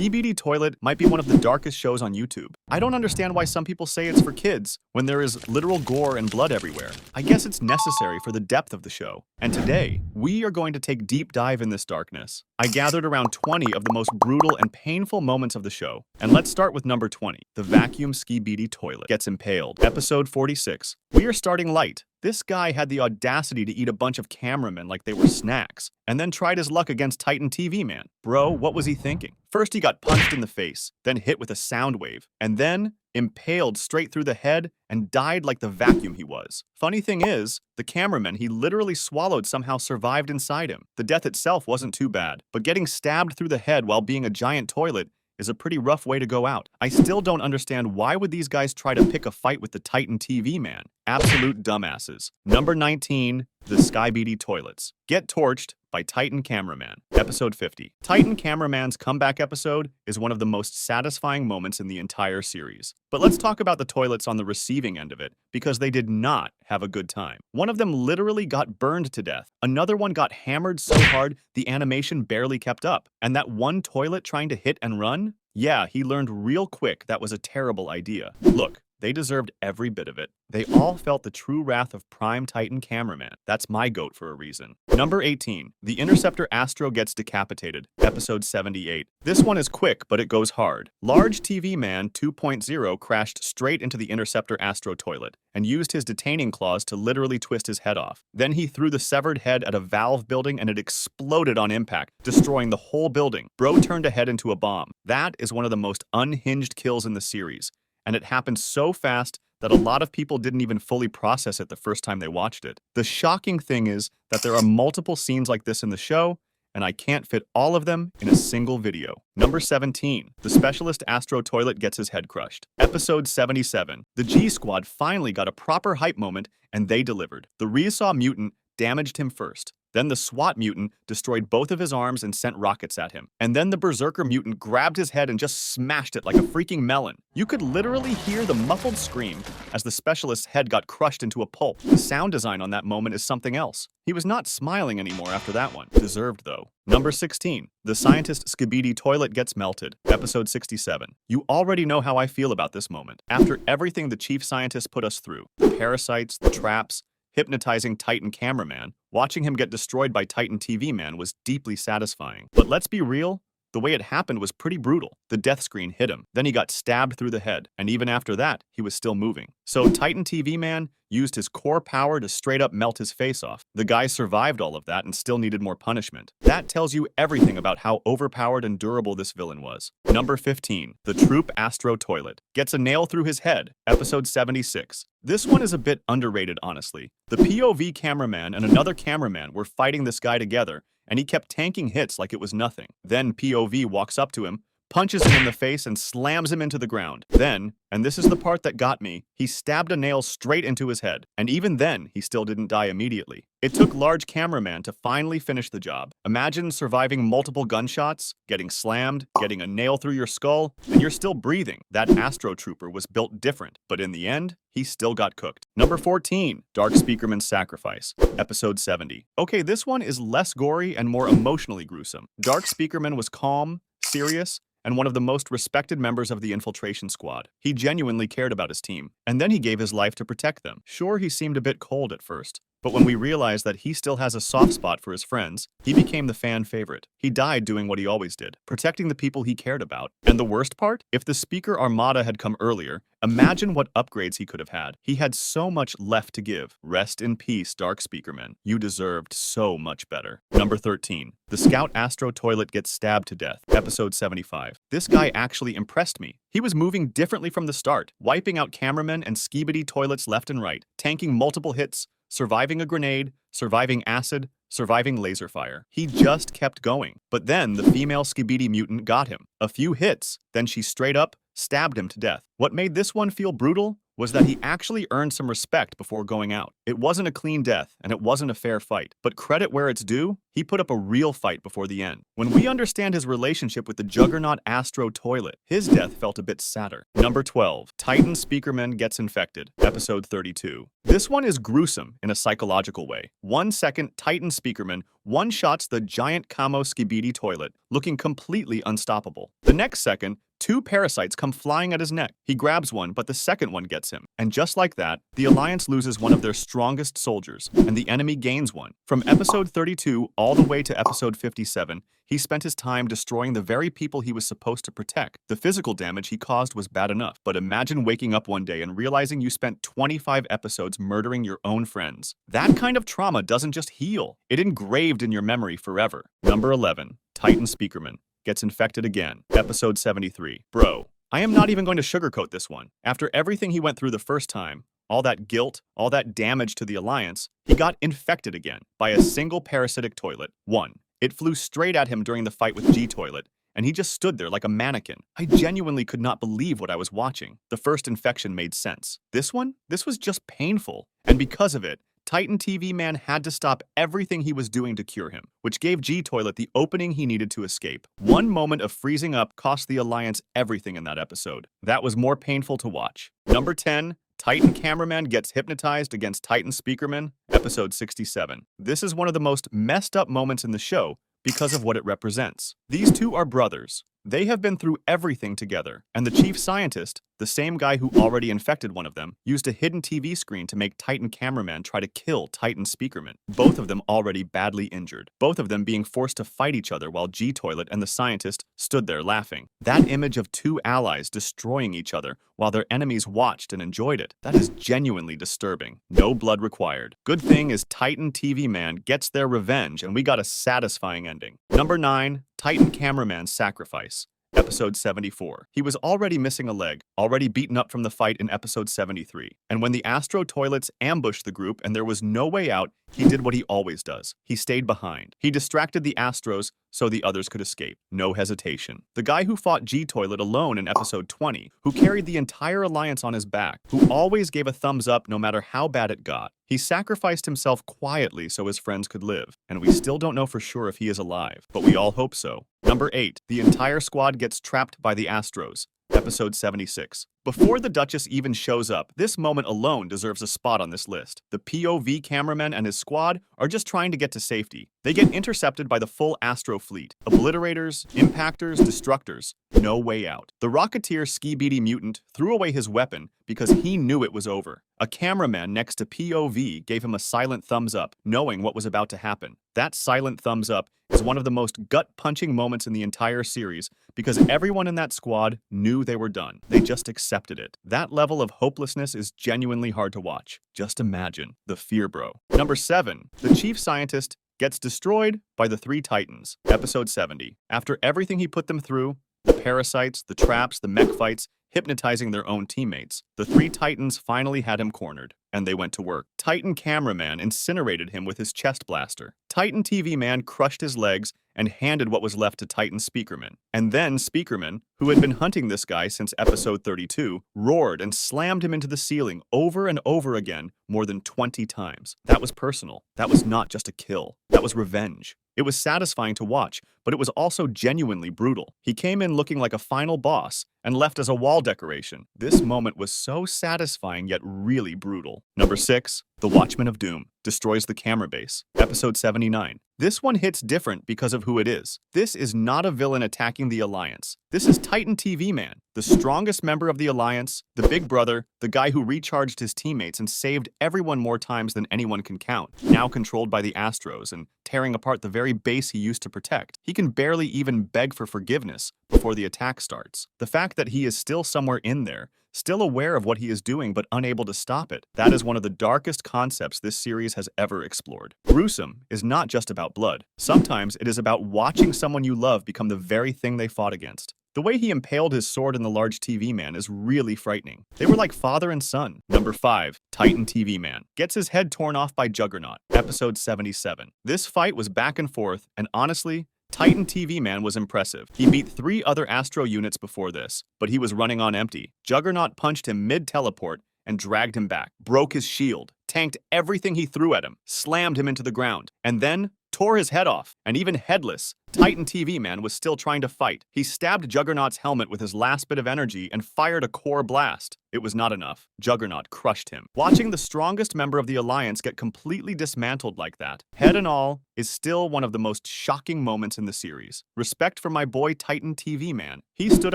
Skibidi Toilet might be one of the darkest shows on YouTube. I don't understand why some people say it's for kids when there is literal gore and blood everywhere. I guess it's necessary for the depth of the show. And today, we are going to take deep dive in this darkness. I gathered around 20 of the most brutal and painful moments of the show. And let's start with number 20. The vacuum Skibidi Toilet gets impaled. Episode 46. We are starting light. This guy had the audacity to eat a bunch of cameramen like they were snacks, and then tried his luck against Titan TV Man. Bro, what was he thinking? First he got punched in the face, then hit with a sound wave, and then impaled straight through the head and died like the vacuum he was. Funny thing is, the cameraman he literally swallowed somehow survived inside him. The death itself wasn't too bad, but getting stabbed through the head while being a giant toilet is a pretty rough way to go out. I still don't understand why would these guys try to pick a fight with the Titan TV Man. Absolute dumbasses. Number 19, the Skibidi Toilets get torched by Titan Cameraman. Episode 50. Titan Cameraman's comeback episode is one of the most satisfying moments in the entire series. But let's talk about the toilets on the receiving end of it, because they did not have a good time. One of them literally got burned to death. Another one got hammered so hard the animation barely kept up. And that one toilet trying to hit and run? Yeah, he learned real quick that was a terrible idea. Look, they deserved every bit of it. They all felt the true wrath of Prime Titan Cameraman. That's my goat for a reason. Number 18. The Interceptor Astro gets decapitated. Episode 78. This one is quick, but it goes hard. Large TV Man 2.0 crashed straight into the Interceptor Astro toilet and used his detaining claws to literally twist his head off. Then he threw the severed head at a valve building and it exploded on impact, destroying the whole building. Bro turned a head into a bomb. That is one of the most unhinged kills in the series. And it happened so fast that a lot of people didn't even fully process it the first time they watched it. The shocking thing is that there are multiple scenes like this in the show, and I can't fit all of them in a single video. Number 17. The Specialist Astro Toilet gets his head crushed. Episode 77. The G-Squad finally got a proper hype moment, and they delivered. The Resaw Mutant damaged him first. Then the SWAT mutant destroyed both of his arms and sent rockets at him. And then the Berserker mutant grabbed his head and just smashed it like a freaking melon. You could literally hear the muffled scream as the Specialist's head got crushed into a pulp. The sound design on that moment is something else. He was not smiling anymore after that one. Deserved though. Number 16. The Scientist Skibidi Toilet gets melted. Episode 67. You already know how I feel about this moment. After everything the Chief Scientist put us through, the parasites, the traps, hypnotizing Titan Cameraman, watching him get destroyed by Titan TV Man was deeply satisfying. But let's be real, the way it happened was pretty brutal. The death screen hit him, then he got stabbed through the head, and even after that, he was still moving. So Titan TV Man used his core power to straight up melt his face off. The guy survived all of that and still needed more punishment. That tells you everything about how overpowered and durable this villain was. Number 15. The Troop Astro Toilet gets a nail through his head. Episode 76. This one is a bit underrated, honestly. The POV cameraman and another cameraman were fighting this guy together, and he kept tanking hits like it was nothing. Then POV walks up to him, punches him in the face, and slams him into the ground. Then, and this is the part that got me, he stabbed a nail straight into his head. And even then, he still didn't die immediately. It took Large Cameraman to finally finish the job. Imagine surviving multiple gunshots, getting slammed, getting a nail through your skull, and you're still breathing. That Astro Trooper was built different, but in the end, he still got cooked. Number 14. Dark Speakerman's Sacrifice. Episode 70. Okay, this one is less gory and more emotionally gruesome. Dark Speakerman was calm, serious, and one of the most respected members of the infiltration squad. He genuinely cared about his team, and then he gave his life to protect them. Sure, he seemed a bit cold at first, but when we realized that he still has a soft spot for his friends, he became the fan favorite. He died doing what he always did, protecting the people he cared about. And the worst part? If the Speaker Armada had come earlier, imagine what upgrades he could have had. He had so much left to give. Rest in peace, Dark Speakerman. You deserved so much better. Number 13. The Scout Astro Toilet gets stabbed to death. Episode 75. This guy actually impressed me. He was moving differently from the start, wiping out cameramen and Skibidi toilets left and right, tanking multiple hits, surviving a grenade, surviving acid, surviving laser fire. He just kept going. But then the female Skibidi mutant got him. A few hits, then she straight up stabbed him to death. What made this one feel brutal was that he actually earned some respect before going out. It wasn't a clean death, and it wasn't a fair fight. But credit where it's due, he put up a real fight before the end. When we understand his relationship with the juggernaut Astro Toilet, his death felt a bit sadder. Number 12. Titan Speakerman gets infected. Episode 32. This one is gruesome in a psychological way. 1 second, Titan Speakerman one-shots the giant Camo Skibidi Toilet, looking completely unstoppable. The next second, 2 parasites come flying at his neck. He grabs one, but the second one gets him. And just like that, the Alliance loses one of their strongest soldiers, and the enemy gains one. From episode 32 all the way to episode 57, he spent his time destroying the very people he was supposed to protect. The physical damage he caused was bad enough, but imagine waking up one day and realizing you spent 25 episodes murdering your own friends. That kind of trauma doesn't just heal, it engraved in your memory forever. Number 11. Titan Speakerman gets infected again. Episode 73. Bro, I am not even going to sugarcoat this one. After everything he went through the first time, all that guilt, all that damage to the Alliance, he got infected again by a single parasitic toilet. 1. It flew straight at him during the fight with G-Toilet, and he just stood there like a mannequin. I genuinely could not believe what I was watching. The first infection made sense. This one? This was just painful. And because of it, Titan TV Man had to stop everything he was doing to cure him, which gave G-Toilet the opening he needed to escape. One moment of freezing up cost the Alliance everything in that episode. That was more painful to watch. Number 10. Titan Cameraman gets hypnotized against Titan Speakerman. Episode 67. This is one of the most messed up moments in the show because of what it represents. These two are brothers. They have been through everything together, and the chief scientist, the same guy who already infected one of them, used a hidden TV screen to make Titan Cameraman try to kill Titan Speakerman. Both of them already badly injured. Both of them being forced to fight each other while G-Toilet and the scientist stood there laughing. That image of 2 allies destroying each other while their enemies watched and enjoyed it, that is genuinely disturbing. No blood required. Good thing is Titan TV Man gets their revenge and we got a satisfying ending. Number 9. Titan Cameraman's Sacrifice. Episode 74. He was already missing a leg, already beaten up from the fight in episode 73. And when the Astro Toilets ambushed the group and there was no way out, he did what he always does. He stayed behind. He distracted the Astros so the others could escape. No hesitation. The guy who fought G-Toilet alone in episode 20, who carried the entire Alliance on his back, who always gave a thumbs up no matter how bad it got. He sacrificed himself quietly so his friends could live, and we still don't know for sure if he is alive, but we all hope so. Number 8. The entire squad gets trapped by the Astros. Episode 76. Before the Duchess even shows up, this moment alone deserves a spot on this list. The POV cameraman and his squad are just trying to get to safety. They get intercepted by the full Astro fleet. Obliterators, impactors, destructors. No way out. The Rocketeer Skibidi Mutant threw away his weapon because he knew it was over. A cameraman next to POV gave him a silent thumbs up, knowing what was about to happen. That silent thumbs up is one of the most gut-punching moments in the entire series because everyone in that squad knew they were done. They just accepted it. That level of hopelessness is genuinely hard to watch. Just imagine the fear, bro. Number 7. The chief scientist gets destroyed by the 3 Titans. Episode 70. After everything he put them through, the parasites, the traps, the mech fights, hypnotizing their own teammates, the 3 Titans finally had him cornered, and they went to work. Titan Cameraman incinerated him with his chest blaster. Titan TV Man crushed his legs and handed what was left to Titan Speakerman. And then Speakerman, who had been hunting this guy since episode 32, roared and slammed him into the ceiling over and over again more than 20 times. That was personal. That was not just a kill. That was revenge. It was satisfying to watch, but it was also genuinely brutal. He came in looking like a final boss and left as a wall decoration. This moment was so satisfying yet really brutal. Number 6. The Watchman of Doom destroys the camera base. Episode 79. This one hits different because of who it is. This is not a villain attacking the Alliance. This is Titan TV Man, the strongest member of the Alliance, the big brother, the guy who recharged his teammates and saved everyone more times than anyone can count, now controlled by the Astros and tearing apart the very base he used to protect. He can barely even beg for forgiveness before the attack starts. The fact that he is still somewhere in there, still aware of what he is doing but unable to stop it, that is one of the darkest concepts this series has ever explored. Gruesome is not just about blood. Sometimes it is about watching someone you love become the very thing they fought against. The way he impaled his sword in the large TV man is really frightening. They were like father and son. Number 5. Titan TV Man gets his head torn off by Juggernaut. Episode 77. This fight was back and forth, and honestly, Titan TV Man was impressive. He beat 3 other Astro units before this, but he was running on empty. Juggernaut punched him mid-teleport and dragged him back, broke his shield, tanked everything he threw at him, slammed him into the ground, and then tore his head off. And even headless, Titan TV Man was still trying to fight. He stabbed Juggernaut's helmet with his last bit of energy and fired a core blast. It was not enough. Juggernaut crushed him. Watching the strongest member of the Alliance get completely dismantled like that, head and all, is still one of the most shocking moments in the series. Respect for my boy Titan TV Man. He stood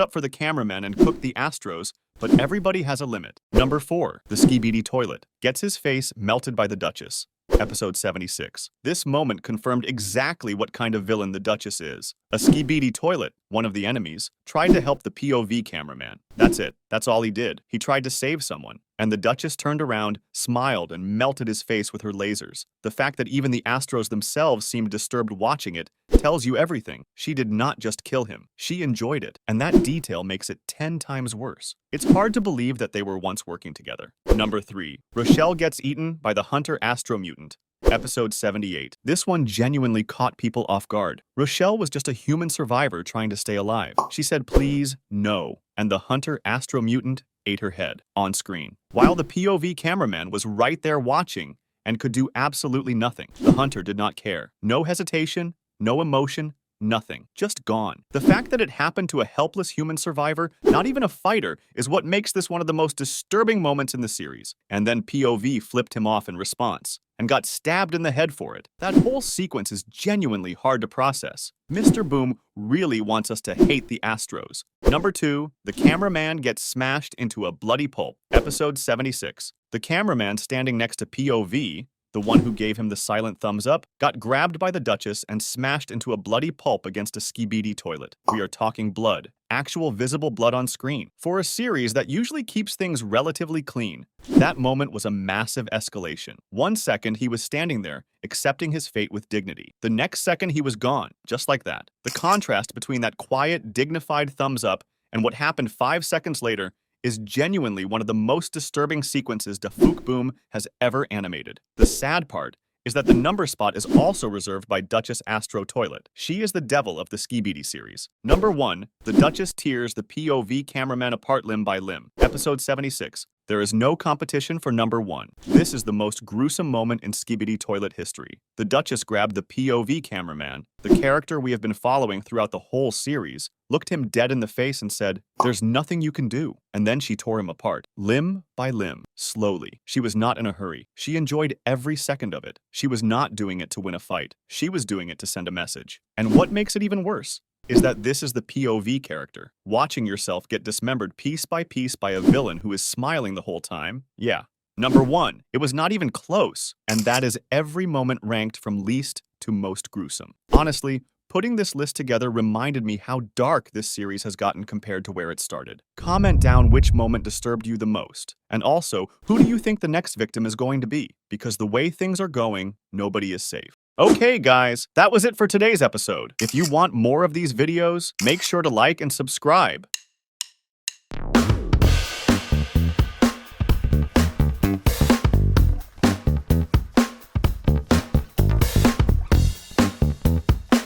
up for the cameraman and cooked the Astros, but everybody has a limit. Number 4, the Skibidi Toilet. Gets his face melted by the Dcuhess. Episode 76. This moment confirmed exactly what kind of villain the Dcuhess is. A Skibidi Toilet, one of the enemies, tried to help the POV cameraman. That's it. That's all he did. He tried to save someone. And the Dcuhess turned around, smiled, and melted his face with her lasers. The fact that even the Astros themselves seemed disturbed watching it tells you everything. She did not just kill him. She enjoyed it. And that detail makes it 10 times worse. It's hard to believe that they were once working together. Number 3. Rochelle gets eaten by the Hunter Astro Mutant. Episode 78. This one genuinely caught people off guard. Rochelle was just a human survivor trying to stay alive. She said please, no, and the Hunter Astro Mutant ate her head on screen. While the POV cameraman was right there watching and could do absolutely nothing. The Hunter did not care. No hesitation, no emotion, nothing. Just gone. The fact that it happened to a helpless human survivor, not even a fighter, is what makes this one of the most disturbing moments in the series. And then POV flipped him off in response and got stabbed in the head for it. That whole sequence is genuinely hard to process. Mr. Boom really wants us to hate the Astros. Number 2, the cameraman gets smashed into a bloody pulp. Episode 76. The cameraman standing next to POV, the one who gave him the silent thumbs up, got grabbed by the Dcuhess and smashed into a bloody pulp against a Skibidi Toilet. We are talking blood. Actual visible blood on screen. For a series that usually keeps things relatively clean, that moment was a massive escalation. 1 second he was standing there, accepting his fate with dignity. The next second he was gone, just like that. The contrast between that quiet, dignified thumbs up and what happened 5 seconds later is genuinely one of the most disturbing sequences DAFUQBOOM has ever animated. The sad part is that the number spot is also reserved by Dcuhess Astro Toilet. She is the devil of the Skibidi series. Number 1, the Dcuhess tears the POV cameraman apart limb by limb. Episode 76. There is no competition for number 1. This is the most gruesome moment in Skibidi Toilet history. The Dcuhess grabbed the POV cameraman, the character we have been following throughout the whole series, looked him dead in the face and said, "There's nothing you can do." And then she tore him apart, limb by limb, slowly. She was not in a hurry. She enjoyed every second of it. She was not doing it to win a fight. She was doing it to send a message. And what makes it even worse is that this is the POV character. Watching yourself get dismembered piece by a villain who is smiling the whole time. Yeah. Number 1, it was not even close. And that is every moment ranked from least to most gruesome. Honestly, putting this list together reminded me how dark this series has gotten compared to where it started. Comment down which moment disturbed you the most. And also, who do you think the next victim is going to be? Because the way things are going, nobody is safe. Okay guys, that was it for today's episode. If you want more of these videos, make sure to like and subscribe.